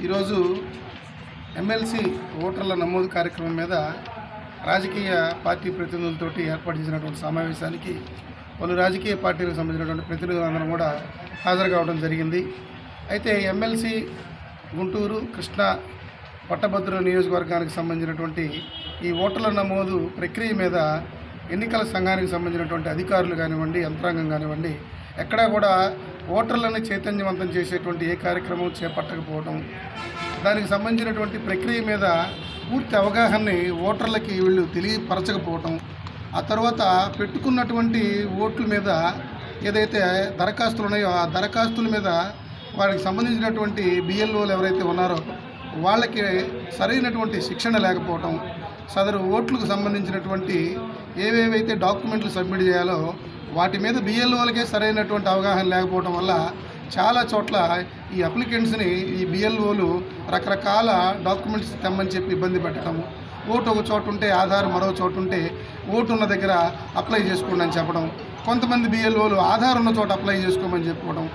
ఈరోజు ఎమ్మెల్సీ ఓటర్ల నమోదు కార్యక్రమం మీద రాజకీయ పార్టీ ప్రతినిధులతోటి ఏర్పాటు చేసినటువంటి సమావేశానికి పలు రాజకీయ పార్టీలకు సంబంధించినటువంటి ప్రతినిధులందరూ కూడా హాజరు కావడం జరిగింది. అయితే ఎమ్మెల్సీ గుంటూరు, కృష్ణా, పట్టభద్రుల నియోజకవర్గానికి సంబంధించినటువంటి ఈ ఓటర్ల నమోదు ప్రక్రియ మీద ఎన్నికల సంఘానికి సంబంధించినటువంటి అధికారులు కానివ్వండి, యంత్రాంగం కానివ్వండి, ఎక్కడా కూడా ఓటర్లను చైతన్యవంతం చేసేటువంటి ఏ కార్యక్రమం చేపట్టకపోవడం, దానికి సంబంధించినటువంటి ప్రక్రియ మీద పూర్తి అవగాహనని ఓటర్లకి వీళ్ళు తెలియపరచకపోవటం, ఆ తర్వాత పెట్టుకున్నటువంటి ఓట్ల మీద ఏదైతే దరఖాస్తులు ఉన్నాయో ఆ దరఖాస్తుల మీద వారికి సంబంధించినటువంటి బిఎల్ఓలు ఎవరైతే ఉన్నారో వాళ్ళకి సరైనటువంటి శిక్షణ లేకపోవటం, సదరు ఓట్లకు సంబంధించినటువంటి ఏవేవైతే డాక్యుమెంట్లు సబ్మిట్ చేయాలో వాటి మీద బిఎల్ఓలకే సరైనటువంటి అవగాహన లేకపోవడం వల్ల చాలా చోట్ల ఈ అప్లికెంట్స్ని ఈ బిఎల్ఓలు రకరకాల డాక్యుమెంట్స్ తెమ్మని చెప్పి ఇబ్బంది పెట్టడం, ఓటు ఒక చోటు ఉంటే ఆధార్ మరో చోటు ఉంటే ఓటు ఉన్న దగ్గర అప్లై చేసుకోండి అని చెప్పడం, కొంతమంది బిఎల్ఓలు ఆధార్ ఉన్న చోట అప్లై చేసుకోమని చెప్పుకోవడం.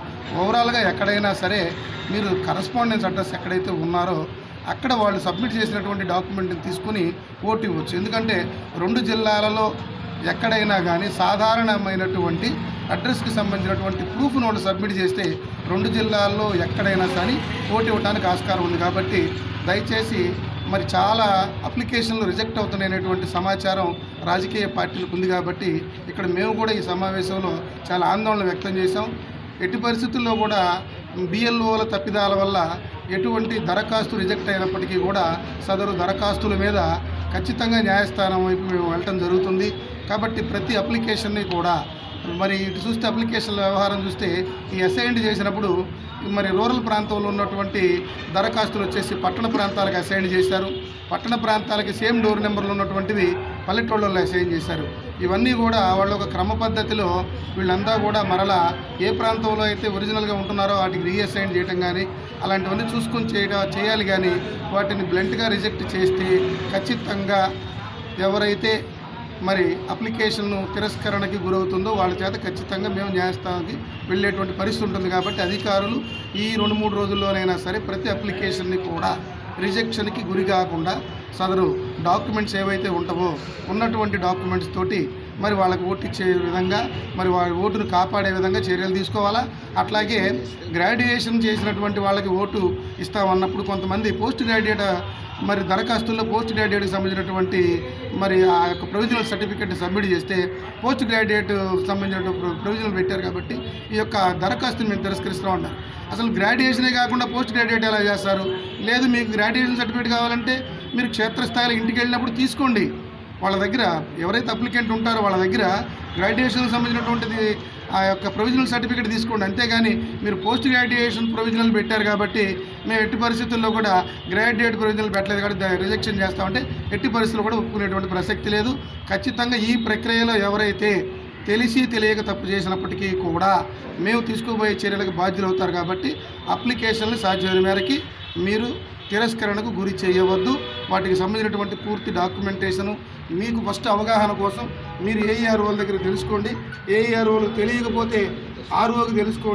ఓవరాల్గా ఎక్కడైనా సరే మీరు కరస్పాండెన్స్ అడ్రస్ ఎక్కడైతే ఉన్నారో అక్కడ వాళ్ళు సబ్మిట్ చేసినటువంటి డాక్యుమెంట్ని తీసుకుని ఓటు ఇవ్వచ్చు. ఎందుకంటే 2 జిల్లాలలో ఎక్కడైనా కానీ సాధారణమైనటువంటి అడ్రస్కి సంబంధించినటువంటి ప్రూఫ్ను వాళ్ళు సబ్మిట్ చేస్తే 2 జిల్లాల్లో ఎక్కడైనా కానీ ఓటు ఇవ్వడానికి ఆస్కారం ఉంది. కాబట్టి దయచేసి మరి చాలా అప్లికేషన్లు రిజెక్ట్ అవుతున్నాయనేటువంటి సమాచారం రాజకీయ పార్టీలకు ఉంది. కాబట్టి ఇక్కడ మేము కూడా ఈ సమావేశంలో చాలా ఆందోళన వ్యక్తం చేశాం. ఎట్టి పరిస్థితుల్లో కూడా బిఎల్ఓల తప్పిదాల వల్ల ఎటువంటి దరఖాస్తు రిజెక్ట్ అయినప్పటికీ కూడా సదరు దరఖాస్తుల మీద ఖచ్చితంగా న్యాయస్థానం వైపు మేము వెళ్ళటం జరుగుతుంది. కాబట్టి ప్రతి అప్లికేషన్ని కూడా మరి ఇటు చూస్తే అప్లికేషన్ల వ్యవహారం చూస్తే ఈ అసైన్డ్ చేసినప్పుడు మరి రూరల్ ప్రాంతంలో ఉన్నటువంటి దరఖాస్తులు వచ్చేసి పట్టణ ప్రాంతాలకు అసైన్ చేశారు, పట్టణ ప్రాంతాలకి సేమ్ డోర్ నెంబర్లు ఉన్నటువంటివి పల్లెటూళ్ళలో అసైన్ చేశారు. ఇవన్నీ కూడా వాళ్ళ ఒక క్రమ పద్ధతిలో వీళ్ళంతా కూడా మరలా ఏ ప్రాంతంలో అయితే ఒరిజినల్గా ఉంటున్నారో వాటికి రీఅసైన్ చేయడం కానీ అలాంటివన్నీ చూసుకొని చేయాలి. కానీ వాటిని బ్లంట్గా రిజెక్ట్ చేస్తే ఖచ్చితంగా ఎవరైతే మరి అప్లికేషన్ను తిరస్కరణకి గురవుతుందో వాళ్ళ చేత ఖచ్చితంగా మేము న్యాయస్థానానికి వెళ్ళేటువంటి పరిస్థితి ఉంటుంది. కాబట్టి అధికారులు ఈ 2-3 రోజుల్లోనైనా సరే ప్రతి అప్లికేషన్ని కూడా రిజెక్షన్కి గురి కాకుండా సదరు డాక్యుమెంట్స్ ఏవైతే ఉంటావో ఉన్నటువంటి డాక్యుమెంట్స్ తోటి మరి వాళ్ళకి ఓటు ఇచ్చే విధంగా మరి వాళ్ళ ఓటును కాపాడే విధంగా చర్యలు తీసుకోవాలా. అట్లాగే గ్రాడ్యుయేషన్ చేసినటువంటి వాళ్ళకి ఓటు ఇస్తామన్నప్పుడు కొంతమంది పోస్ట్ గ్రాడ్యుయేట్ మరి దరఖాస్తుల్లో పోస్ట్ గ్రాడ్యుయేట్కి సంబంధించినటువంటి మరి ఆ యొక్క ప్రొవిజనల్ సర్టిఫికేట్ సబ్మిట్ చేస్తే పోస్ట్ గ్రాడ్యుయేట్ సంబంధించిన ప్రొవిజనల్ పెట్టారు. కాబట్టి ఈ యొక్క దరఖాస్తుని మేము తిరస్కరిస్తూ ఉంటాం. అసలు గ్రాడ్యుయేషనే కాకుండా పోస్ట్ గ్రాడ్యుయేట్ ఎలా చేస్తారు? లేదు, మీకు గ్రాడ్యుయేషన్ సర్టిఫికేట్ కావాలంటే మీరు క్షేత్రస్థాయిలో ఇంటికి వెళ్ళినప్పుడు తీసుకోండి. వాళ్ళ దగ్గర ఎవరైతే అప్లికెంట్ ఉంటారో వాళ్ళ దగ్గర గ్రాడ్యుయేషన్కి సంబంధించినటువంటిది ఆ యొక్క ప్రొవిజనల్ సర్టిఫికేట్ తీసుకోండి. అంతేగాని మీరు పోస్ట్ గ్రాడ్యుయేషన్ ప్రొవిజనల్ పెట్టారు కాబట్టి మేము ఎట్టి పరిస్థితుల్లో కూడా గ్రాడ్యుయేట్ ప్రొవిజనల్ పెట్టలేదు కాబట్టి రిజెక్షన్ చేస్తామంటే ఎట్టి పరిస్థితుల్లో కూడా ఒప్పుకునేటువంటి ప్రసక్తి లేదు. ఖచ్చితంగా ఈ ప్రక్రియలో ఎవరైతే తెలిసి తెలియక తప్పు చేసినప్పటికీ కూడా మేము తీసుకోబోయే చర్యలకు బాధ్యులు అవుతారు. కాబట్టి అప్లికేషన్లు సాధ్యమైన మేరకి మీరు తిరస్కరణకు గురి చేయవద్దు. వాటికి సంబంధించినటువంటి పూర్తి డాక్యుమెంటేషను మీకు ఫస్ట్ అవగాహన కోసం మీరు ఏఈఆర్ఓల దగ్గర తెలుసుకోండి. ఏఈఆర్ఓలు తెలియకపోతే ఆర్ఓకి తెలుసుకోండి.